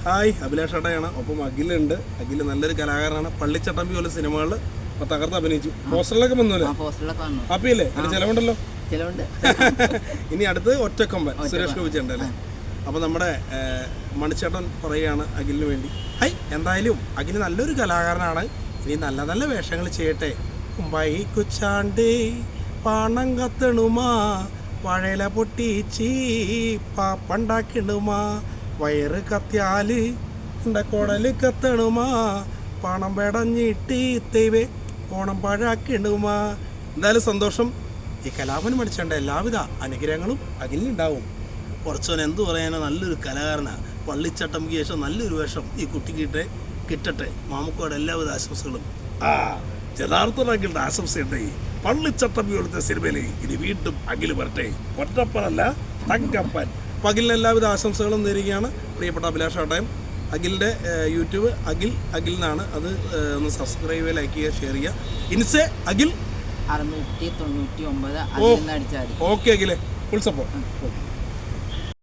Hi, Abhilash ഏട്ടയാണ്. ഒപ്പം അഖിലുണ്ട്. അഖിൽ നല്ലൊരു കലാകാരനാണ്. പള്ളിച്ചട്ടമ്പി പോലെ സിനിമകളിൽ തകർത്ത് അഭിനയിച്ചു. പോസ്റ്ററിലൊക്കെ വന്നല്ലേ? ഹാപ്പിയല്ലേ? അതിന് ചിലവുണ്ടല്ലോ. ഇനി അടുത്ത് ഒറ്റക്കൊമ്പൻ സുരേഷ് ഗോപി ചേട്ടല്ലേ? അപ്പോൾ നമ്മുടെ മണിച്ചേട്ടൻ പറയുകയാണ് അഖിലിന് വേണ്ടി. ഹൈ, എന്തായാലും അഖിൽ നല്ലൊരു കലാകാരനാണ്. ഇനി നല്ല നല്ല വേഷങ്ങൾ ചെയ്യട്ടെ. കുമ്പായി കുച്ചാണ്ട് പാണം കത്തണുമാ, വഴയില പൊട്ടിച്ചി പാപ്പണ്ടാക്കിണുമാ, വയറ് കത്തിയാല് കുടല് കത്തണുമാ, പണം പെടഞ്ഞിട്ട് തെവേ ഓണം പഴാക്കിണുമാ. എന്തായാലും സന്തോഷം. ഈ കലാപൻ മടിച്ചേണ്ട എല്ലാവിധ അനുഗ്രഹങ്ങളും അഖിലിനുണ്ടാവും. കുറച്ചവൻ എന്തു പറയാനോ, നല്ലൊരു കലാകാരനാണ്. പള്ളിച്ചട്ടമ്പിക്ക് ശേഷം നല്ലൊരു വേഷം ഈ കുട്ടിക്ക് കിട്ടട്ടെ. മാമുക്കോടെ എല്ലാവിധ ആശംസകളും. യഥാർത്ഥമാക്കിയിട്ട് ആശംസയുണ്ട്. പള്ളിച്ചട്ടമ്പി കൊടുത്ത സിനിമയിൽ ഇനി വീണ്ടും അഖിൽ വരട്ടെ. ഒറ്റപ്പനല്ല, തങ്കപ്പൻ. അപ്പം അഖിലിന് എല്ലാവിധ ആശംസകളും നേരുകയാണ് പ്രിയപ്പെട്ട അഭിലാഷ് ഏട്ടയും. അഖിലിൻ്റെ യൂട്യൂബ് അഖിൽ എന്നാണ്. അത് ഒന്ന് സബ്സ്ക്രൈബ് ചെയ്യുക, ലൈക്ക് ചെയ്യുക, ഷെയർ ചെയ്യുക. ഇൻസെ അഖിൽ 699 ഓക്കെ അഖിലെ, ഫുൾ സപ്പോർട്ട്.